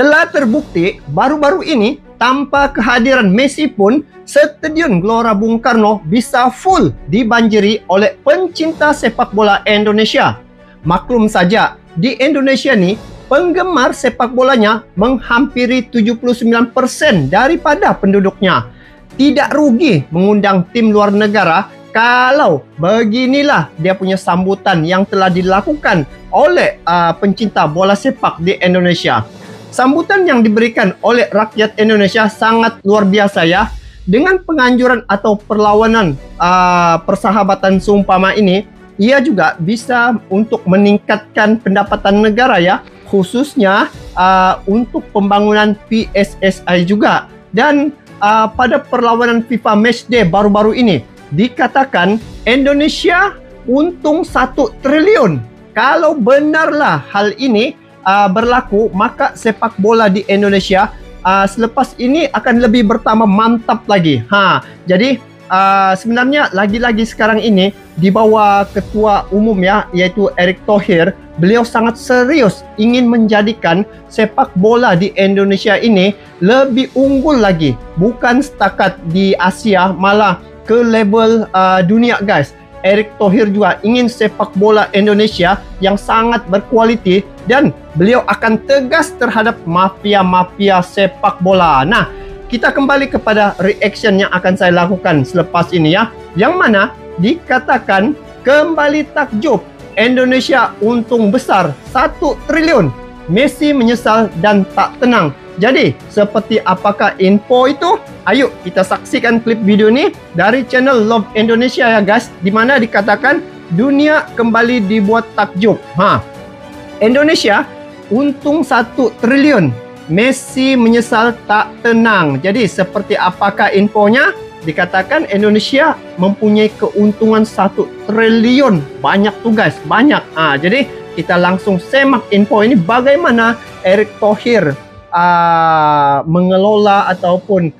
Telah terbukti baru-baru ini tanpa kehadiran Messi pun Stadion Gelora Bung Karno bisa full dibanjiri oleh pencinta sepak bola Indonesia. Maklum saja, di Indonesia ni penggemar sepak bolanya menghampiri 79% daripada penduduknya. Tidak rugi mengundang tim luar negara kalau beginilah dia punya sambutan yang telah dilakukan oleh pencinta bola sepak di Indonesia. Sambutan yang diberikan oleh rakyat Indonesia sangat luar biasa ya. Dengan penganjuran atau perlawanan persahabatan seumpama ini, ia juga bisa untuk meningkatkan pendapatan negara ya, khususnya untuk pembangunan PSSI juga. Dan pada perlawanan FIFA Matchday baru-baru ini dikatakan Indonesia untung 1 triliun. Kalau benarlah hal ini berlaku, maka sepak bola di Indonesia selepas ini akan lebih bertambah mantap lagi. Jadi sebenarnya lagi-lagi sekarang ini di bawah ketua umum ya, yaitu Erick Thohir, beliau sangat serius ingin menjadikan sepak bola di Indonesia ini lebih unggul lagi, bukan setakat di Asia, malah ke level dunia guys. Erick Thohir juga ingin sepak bola Indonesia yang sangat berkualiti dan beliau akan tegas terhadap mafia-mafia sepak bola. Nah, kita kembali kepada reaction yang akan saya lakukan selepas ini ya. Yang mana dikatakan kembali takjub, Indonesia untung besar 1 triliun. Messi menyesal dan tak tenang. Jadi, seperti apakah info itu? Ayo kita saksikan klip video ini dari channel Love Indonesia ya guys, di mana dikatakan dunia kembali dibuat takjub. Indonesia untung 1 triliun. Messi menyesal tak tenang. Jadi, seperti apakah infonya? Dikatakan Indonesia mempunyai keuntungan 1 triliun. Banyak tuh guys, banyak. Jadi, kita langsung semak info ini bagaimana Erick Thohir mengelola ataupun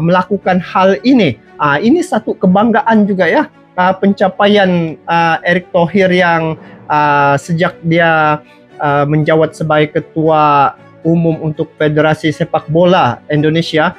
melakukan hal ini. Ini satu kebanggaan juga ya, pencapaian Erick Thohir yang sejak dia menjabat sebagai ketua umum untuk Federasi Sepak Bola Indonesia,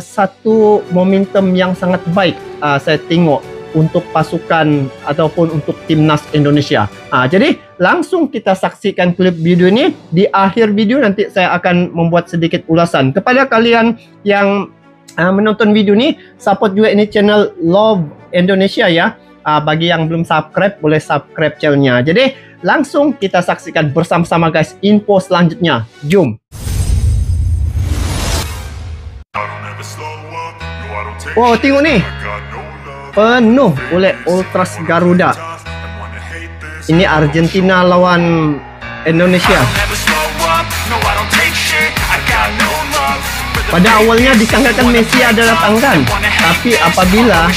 satu momentum yang sangat baik saya tengok untuk pasukan ataupun untuk timnas Indonesia. Jadi langsung kita saksikan klip video ini. Di akhir video nanti saya akan membuat sedikit ulasan. Kepada kalian yang menonton video ini, support juga ini channel Love Indonesia ya. Bagi yang belum subscribe, boleh subscribe channelnya. Jadi langsung kita saksikan bersama-sama guys info selanjutnya. Jom. Wow, tengok nih, penuh oleh Ultras Garuda. Ini Argentina lawan Indonesia. Pada awalnya disangkakan Messi ada datangkan, tapi apabila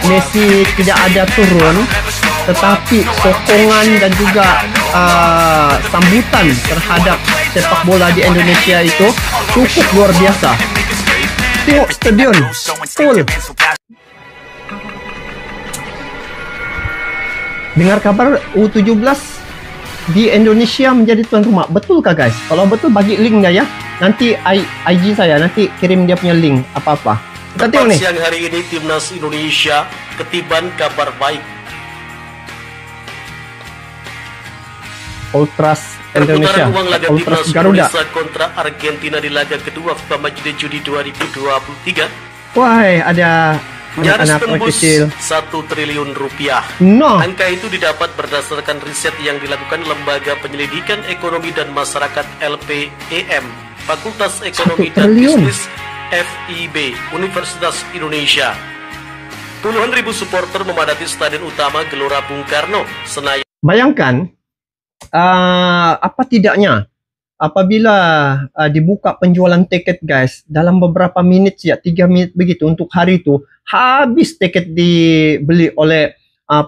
Messi tidak ada turun, tetapi sokongan dan juga sambutan terhadap sepak bola di Indonesia itu cukup luar biasa. Tengok stadion full. Dengar kabar U17 di Indonesia menjadi tuan rumah. Betulkah guys? Kalau betul bagi linknya ya. Nanti IG saya nanti kirim dia punya link apa-apa. Kita tengok nih. Siang hari ini timnas Indonesia ketiban kabar baik. Ultras Indonesia, Perputaran uang laga Ultras timnas Garuda Indonesia kontra Argentina di laga kedua FIFA Matchday Juni 2023. Wah, ada Nyaris anak-anak tembus kecil. 1 triliun rupiah. No. Angka itu didapat berdasarkan riset yang dilakukan Lembaga Penyelidikan Ekonomi dan Masyarakat LPEM, Fakultas Ekonomi dan triliun. Bisnis FIB, Universitas Indonesia. Puluhan ribu supporter memadati stadion utama Gelora Bung Karno, Senayan. Bayangkan, apa tidaknya apabila dibuka penjualan tiket guys, dalam beberapa menit ya, 3 menit begitu untuk hari itu, habis tiket dibeli oleh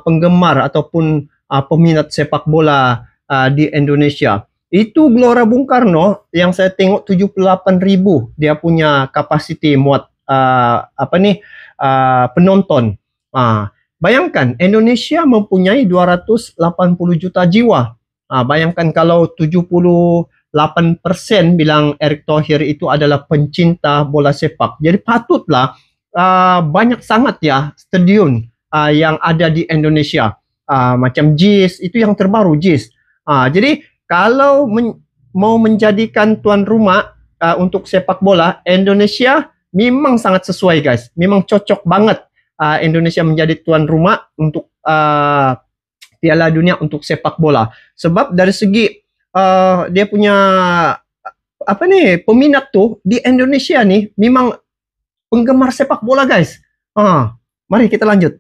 penggemar ataupun peminat sepak bola di Indonesia. Itu Gelora Bung Karno yang saya tengok 78.000 dia punya kapasiti muat penonton. Bayangkan Indonesia mempunyai 280 juta jiwa. Bayangkan kalau 70 8% bilang Erick Thohir itu adalah pencinta bola sepak. Jadi patutlah banyak sangat ya stadion yang ada di Indonesia. Macam JIS, itu yang terbaru JIS. Jadi kalau mau menjadikan tuan rumah untuk sepak bola, Indonesia memang sangat sesuai guys. Memang cocok banget Indonesia menjadi tuan rumah untuk Piala Dunia untuk sepak bola. Sebab dari segi dia punya peminat tuh di Indonesia nih memang penggemar sepak bola guys. Mari kita lanjut.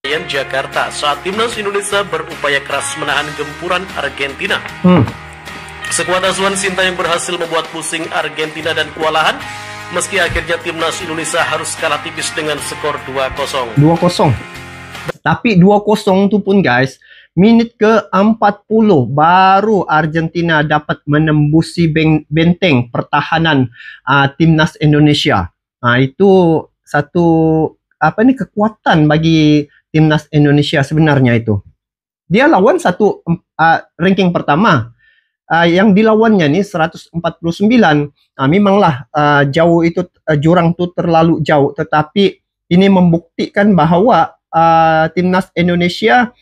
Jakarta saat timnas Indonesia berupaya keras menahan gempuran Argentina. Sekuat asuhan Sintayong berhasil membuat pusing Argentina dan kewalahan, meski akhirnya timnas Indonesia harus kalah tipis dengan skor 2-0. 2-0. Tapi 2-0 itu pun guys, menit ke-40 baru Argentina dapat menembusi benteng pertahanan timnas Indonesia. Itu satu kekuatan bagi timnas Indonesia sebenarnya itu. Dia lawan satu ranking pertama. Yang dilawannya nih 149. Memanglah jauh itu jurang itu terlalu jauh, tetapi ini membuktikan bahwa timnas Indonesia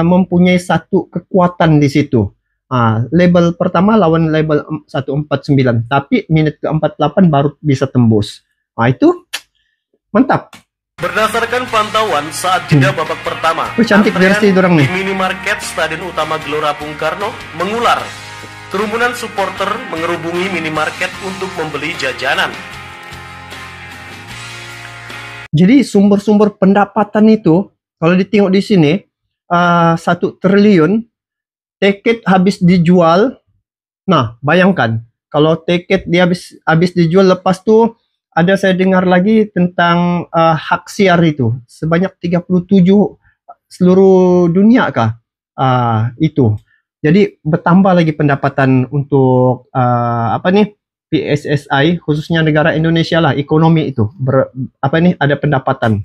mempunyai satu kekuatan di situ. Label pertama lawan label 149, tapi menit ke-48 baru bisa tembus. Itu mantap. Berdasarkan pantauan saat jeda babak pertama, cantik jersey dorang nih. Di minimarket Stadion Utama Gelora Bung Karno mengular. Kerumunan supporter mengerubungi minimarket untuk membeli jajanan. Jadi sumber-sumber pendapatan itu kalau ditengok di sini 1 triliun tiket habis dijual. Nah, bayangkan kalau tiket dia habis dijual, lepas tuh ada saya dengar lagi tentang hak siar itu sebanyak 37 seluruh dunia kah itu. Jadi bertambah lagi pendapatan untuk PSSI, khususnya negara Indonesia lah, ekonomi itu ada pendapatan.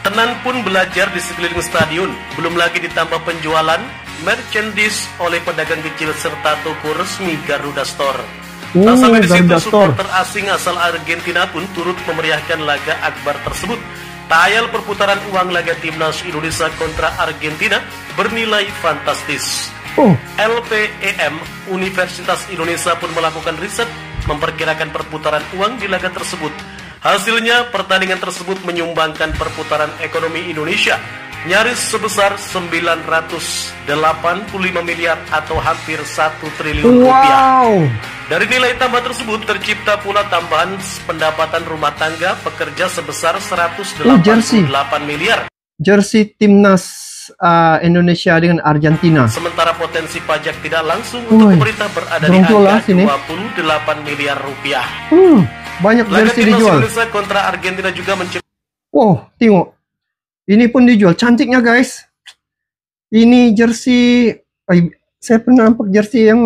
Tenan pun belajar di sekeliling stadion, belum lagi ditambah penjualan merchandise oleh pedagang kecil serta toko resmi Garuda Store. Tak sampai di situ, supporter asing asal Argentina pun turut memeriahkan laga akbar tersebut. Tayal perputaran uang laga timnas Indonesia kontra Argentina bernilai fantastis. LPEM Universitas Indonesia pun melakukan riset memperkirakan perputaran uang di laga tersebut. Hasilnya, pertandingan tersebut menyumbangkan perputaran ekonomi Indonesia nyaris sebesar 985 miliar atau hampir 1 triliun rupiah. Dari nilai tambah tersebut tercipta pula tambahan pendapatan rumah tangga pekerja sebesar 188 miliar. Jersey timnas Indonesia dengan Argentina. Sementara potensi pajak tidak langsung untuk pemerintah berada di angka 28 miliar rupiah. Banyak jersey dijual. Indonesia kontra Argentina juga menciptakan. Tengok. Ini pun dijual. Cantiknya guys. Ini jersey. Saya pernah nampak jersey yang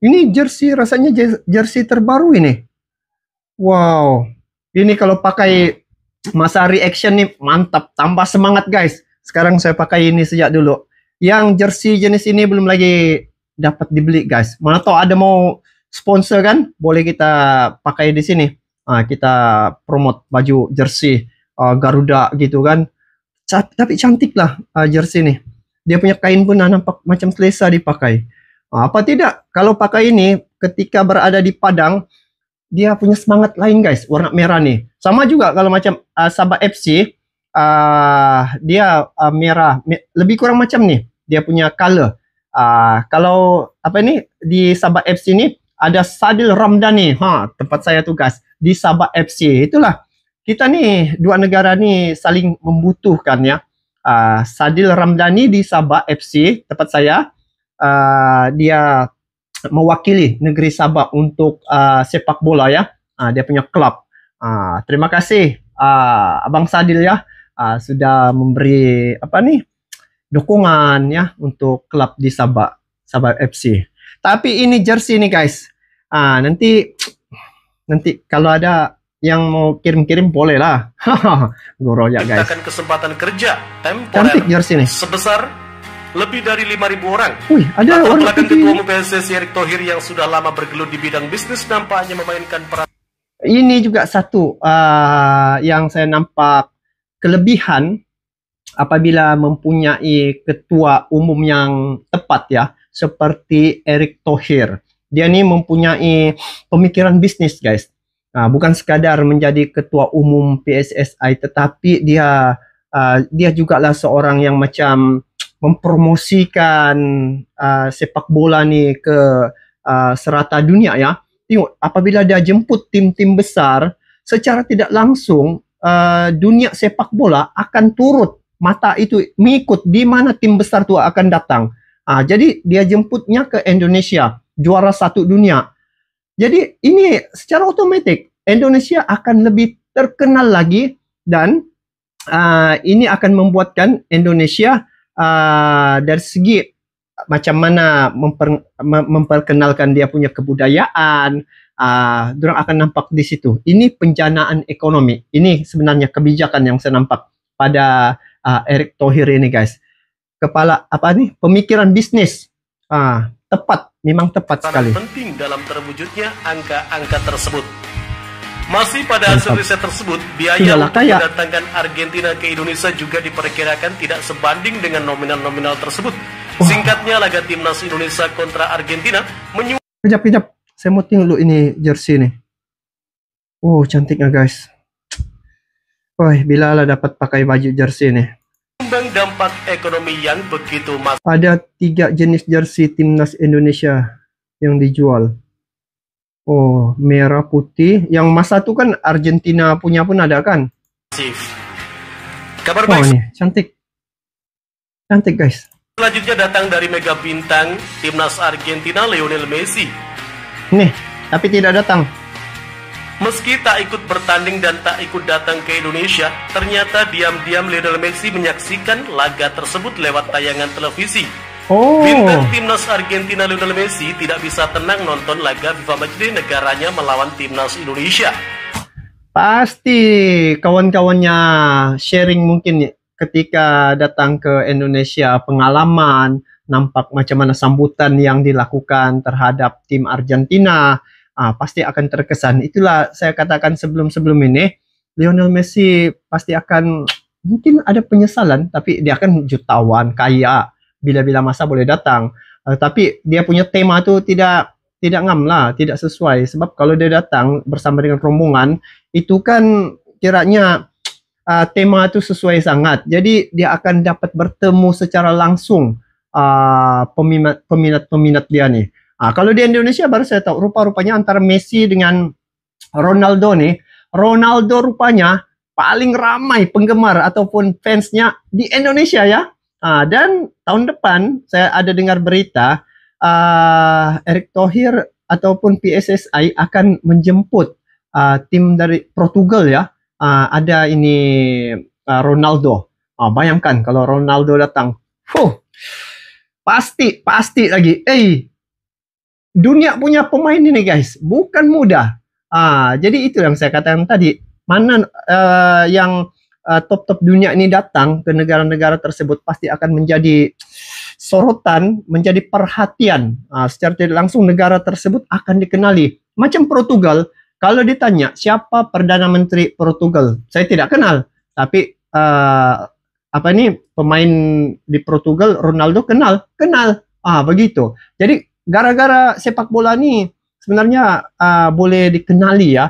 ini jersey rasanya jersey terbaru ini. Wow. Ini kalau pakai masa reaction nih mantap. Tambah semangat guys. Sekarang saya pakai ini sejak dulu. Yang jersey jenis ini belum lagi dapat dibeli guys. Mana tahu ada mau sponsor kan? Boleh kita pakai di sini. Kita promote baju jersey Garuda gitu kan. Tapi cantik lah jersey ini. Dia punya kain pun nampak macam selesa dipakai. Apa tidak, kalau pakai ini ketika berada di padang, dia punya semangat lain guys, warna merah nih. Sama juga kalau macam Sabah FC, dia merah, lebih kurang macam nih, dia punya color. Kalau di Sabah FC ini ada Sadil Ramdhani, tempat saya tugas di Sabah FC. Itulah, kita nih dua negara nih saling membutuhkan ya. Sadil Ramdhani di Sabah FC, tempat saya. Dia mewakili negeri Sabah untuk sepak bola ya. Dia punya klub. Terima kasih Abang Sadil ya, sudah memberi dukungan ya untuk klub di Sabah FC. Tapi ini jersey nih guys. Nanti kalau ada yang mau kirim-kirim boleh lah. Goroyak guys. Kesempatan kerja temporer cantik jersey nih. Sebesar lebih dari 5.000 orang. Wih, ada Latar orang belakang putih. Ketua Umum PSSI Erick Thohir yang sudah lama bergelut di bidang bisnis nampaknya memainkan peran. Ini juga satu yang saya nampak kelebihan apabila mempunyai ketua umum yang tepat ya, seperti Erick Thohir. Dia ini mempunyai pemikiran bisnis, guys. Bukan sekadar menjadi ketua umum PSSI, tetapi dia juga lah seorang yang macam mempromosikan sepak bola ni ke serata dunia ya. Tengok, apabila dia jemput tim-tim besar, secara tidak langsung dunia sepak bola akan turut mata itu mengikut di mana tim besar tu akan datang. Jadi dia jemputnya ke Indonesia, juara satu dunia. Jadi ini secara otomatis Indonesia akan lebih terkenal lagi, dan ini akan membuatkan Indonesia dari segi macam mana memperkenalkan dia punya kebudayaan, dorang akan nampak di situ. Ini penjanaan ekonomi. Ini sebenarnya kebijakan yang saya nampak pada Erick Thohir ini, guys. Kepala pemikiran bisnis tepat, memang tepat sekali. Penting dalam terwujudnya angka-angka tersebut. Masih pada hasil riset tersebut, biaya untuk mendatangkan Argentina ke Indonesia juga diperkirakan tidak sebanding dengan nominal-nominal tersebut. Singkatnya, laga timnas Indonesia kontra Argentina Kejap, saya mau tengok dulu ini jersey nih. Oh, cantiknya, guys. Wah, bila lah dapat pakai baju jersey nih. Dampak ekonomi yang begitu masif. Ada 3 jenis jersey timnas Indonesia yang dijual. Oh, merah putih. Yang masa itu kan Argentina punya pun ada kan? Kabar baik. Ini cantik. Cantik, guys. Selanjutnya datang dari mega bintang timnas Argentina, Lionel Messi. Nih, tapi tidak datang. Meski tak ikut bertanding dan tak ikut datang ke Indonesia, ternyata diam-diam Lionel Messi menyaksikan laga tersebut lewat tayangan televisi. Bintang timnas Argentina Lionel Messi tidak bisa tenang nonton laga FIFA Matchday negaranya melawan timnas Indonesia. Pasti kawan-kawannya sharing mungkin ketika datang ke Indonesia, pengalaman, nampak macam mana sambutan yang dilakukan terhadap tim Argentina. Pasti akan terkesan. Itulah saya katakan sebelum ini, Lionel Messi pasti akan mungkin ada penyesalan, tapi dia akan jutawan, kaya, bila-bila masa boleh datang. Tapi dia punya tema tu tidak ngam lah, tidak sesuai. Sebab kalau dia datang bersama dengan rombongan, itu kan kiranya tema itu sesuai sangat. Jadi dia akan dapat bertemu secara langsung peminat-peminat dia nih. Kalau di Indonesia baru saya tahu rupa-rupanya antara Messi dengan Ronaldo nih. Ronaldo rupanya paling ramai penggemar ataupun fansnya di Indonesia ya. Dan tahun depan saya ada dengar berita Erick Thohir ataupun PSSI akan menjemput tim dari Portugal ya. Ada ini Ronaldo. Bayangkan kalau Ronaldo datang. Pasti lagi. Dunia punya pemain ini, guys, bukan mudah. Jadi itu yang saya katakan tadi. Mana yang top-top dunia ini datang ke negara-negara tersebut pasti akan menjadi sorotan, menjadi perhatian. Secara tidak langsung negara tersebut akan dikenali. Macam Portugal, kalau ditanya siapa Perdana Menteri Portugal, saya tidak kenal. Tapi pemain di Portugal, Ronaldo kenal. Begitu. Jadi gara-gara sepak bola ni sebenarnya boleh dikenali ya,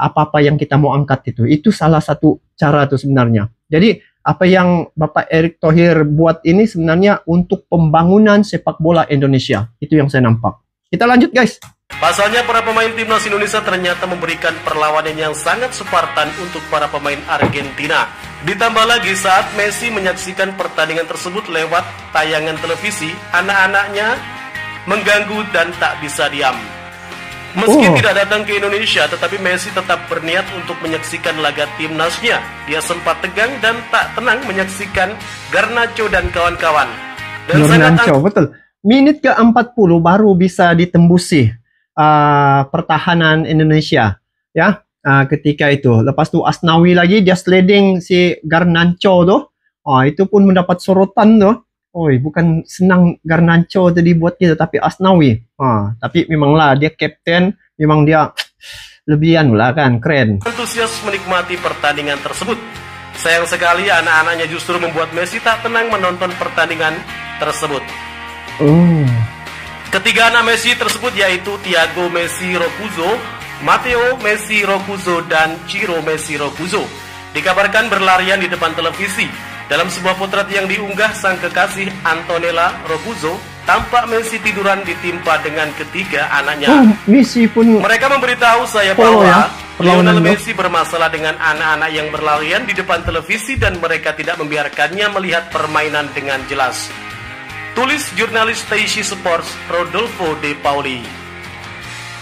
apa-apa yang kita mau angkat itu salah satu cara tuh sebenarnya. Jadi apa yang Bapak Erick Thohir buat ini sebenarnya untuk pembangunan sepak bola Indonesia. Itu yang saya nampak. Kita lanjut, guys. Pasalnya para pemain timnas Indonesia ternyata memberikan perlawanan yang sangat Spartan untuk para pemain Argentina. Ditambah lagi saat Messi menyaksikan pertandingan tersebut lewat tayangan televisi, anak-anaknya mengganggu dan tak bisa diam. Meski tidak datang ke Indonesia, tetapi Messi tetap berniat untuk menyaksikan laga timnasnya. Dia sempat tegang dan tak tenang menyaksikan Garnacho dan kawan-kawan. Dan Garnacho, betul. Menit ke-40 baru bisa ditembusi pertahanan Indonesia. Ya, ketika itu. Lepas tu Asnawi lagi, dia sliding si Garnacho tu. Itu pun mendapat sorotan tu. Oi, bukan senang Garnacho tadi buat kita, tapi Asnawi. Tapi memanglah dia kapten, memang dia lebihan lah kan, keren. Antusias menikmati pertandingan tersebut. Sayang sekali anak-anaknya justru membuat Messi tak tenang menonton pertandingan tersebut. Ketiga anak Messi tersebut yaitu Thiago Messi Roccuzzo, Matteo Messi Roccuzzo, dan Ciro Messi Roccuzzo dikabarkan berlarian di depan televisi. Dalam sebuah potret yang diunggah, sang kekasih Antonella Roccuzzo tampak Messi tiduran ditimpa dengan ketiga anaknya. Messi pun mereka memberitahu saya bahwa Lionel Messi bermasalah dengan anak-anak yang berlarian di depan televisi dan mereka tidak membiarkannya melihat permainan dengan jelas. Tulis jurnalis Stacey Sports Rodolfo De Pauli.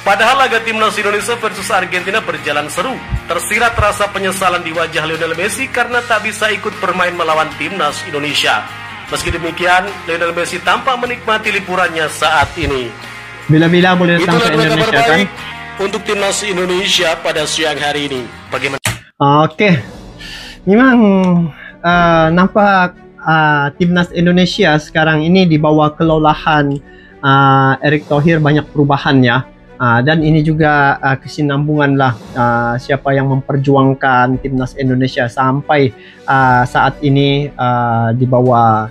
Padahal laga timnas Indonesia versus Argentina berjalan seru, tersirat rasa penyesalan di wajah Lionel Messi karena tak bisa ikut bermain melawan timnas Indonesia. Meski demikian, Lionel Messi tampak menikmati liburannya saat ini. Bila-bila boleh datang ke Indonesia kan? Untuk timnas Indonesia pada siang hari ini, bagaimana? Oke, memang nampak timnas Indonesia sekarang ini di bawah kelolahan Erick Thohir banyak perubahan ya. Dan ini juga kesinambungan lah siapa yang memperjuangkan timnas Indonesia sampai saat ini di bawah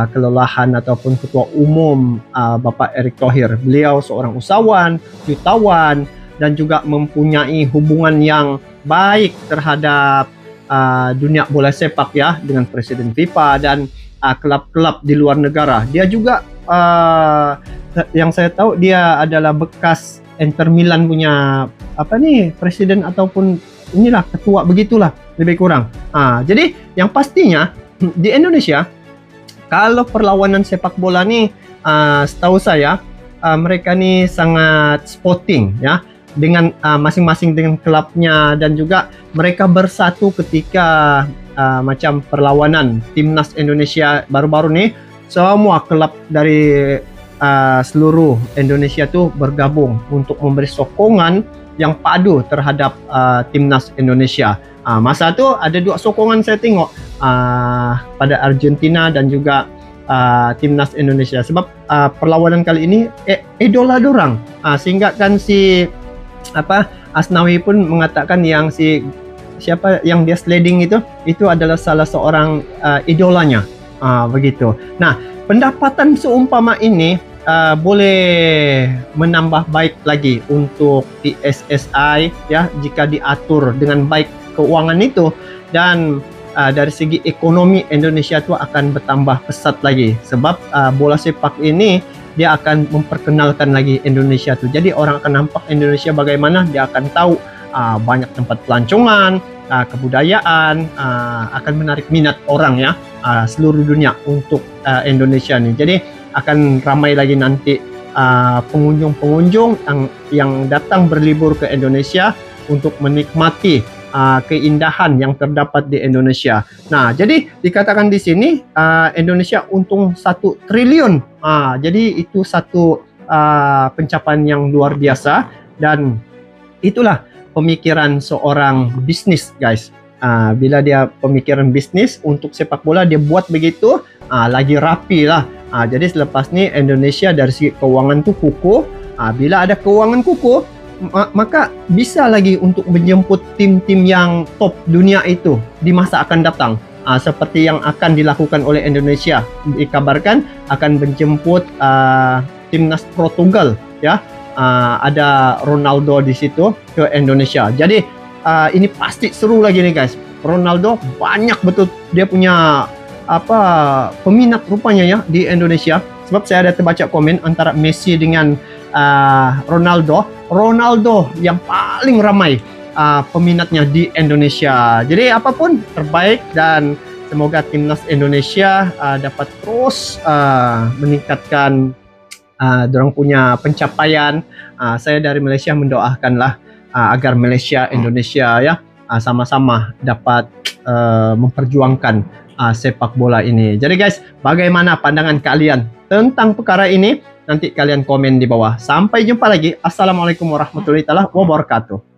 kelolahan ataupun ketua umum Bapak Erick Thohir. Beliau seorang usahawan, jutawan, dan juga mempunyai hubungan yang baik terhadap dunia bola sepak ya, dengan Presiden FIFA dan klub-klub di luar negara. Dia juga yang saya tahu dia adalah bekas Inter Milan punya presiden ataupun inilah ketua, begitulah lebih kurang. Jadi yang pastinya di Indonesia kalau perlawanan sepak bola nih setahu saya mereka nih sangat sporting ya, dengan masing-masing dengan klubnya, dan juga mereka bersatu ketika macam perlawanan timnas Indonesia baru-baru nih. Semua klub dari seluruh Indonesia tuh bergabung untuk memberi sokongan yang padu terhadap timnas Indonesia. Masa itu ada dua sokongan saya tengok pada Argentina dan juga timnas Indonesia, sebab perlawanan kali ini idola dorang, sehingga kan si Asnawi pun mengatakan yang siapa yang dia sliding itu adalah salah seorang idolanya, begitu. Nah, pendapatan seumpama ini boleh menambah baik lagi untuk PSSI ya, jika diatur dengan baik keuangan itu, dan dari segi ekonomi Indonesia itu akan bertambah pesat lagi, sebab bola sepak ini dia akan memperkenalkan lagi Indonesia tuh. Jadi orang akan nampak Indonesia bagaimana, dia akan tahu banyak tempat pelancongan, kebudayaan, akan menarik minat orang ya, seluruh dunia untuk Indonesia nih. Jadi akan ramai lagi nanti pengunjung-pengunjung yang datang berlibur ke Indonesia untuk menikmati keindahan yang terdapat di Indonesia. Nah, jadi dikatakan di sini Indonesia untung 1 triliun. Jadi itu satu pencapaian yang luar biasa, dan itulah pemikiran seorang bisnis, guys. Bila dia pemikiran bisnis untuk sepak bola, dia buat begitu, lagi rapi lah. Jadi selepas ni Indonesia dari segi keuangan tu kukuh. Bila ada keuangan kukuh, maka bisa lagi untuk menjemput tim-tim yang top dunia itu di masa akan datang. Seperti yang akan dilakukan oleh Indonesia, dikabarkan akan menjemput timnas Portugal ya. Ada Ronaldo di situ ke Indonesia. Jadi ini pasti seru lagi nih, guys. Ronaldo banyak betul dia punya peminat rupanya ya di Indonesia. Sebab saya ada terbaca komen antara Messi dengan Ronaldo yang paling ramai peminatnya di Indonesia. Jadi apapun terbaik, dan semoga timnas Indonesia dapat terus meningkatkan dorang punya pencapaian. Saya dari Malaysia mendoakanlah agar Malaysia Indonesia ya sama-sama dapat memperjuangkan sepak bola ini. Jadi guys, bagaimana pandangan kalian tentang perkara ini? Nanti kalian komen di bawah. Sampai jumpa lagi. Assalamualaikum warahmatullahi wabarakatuh.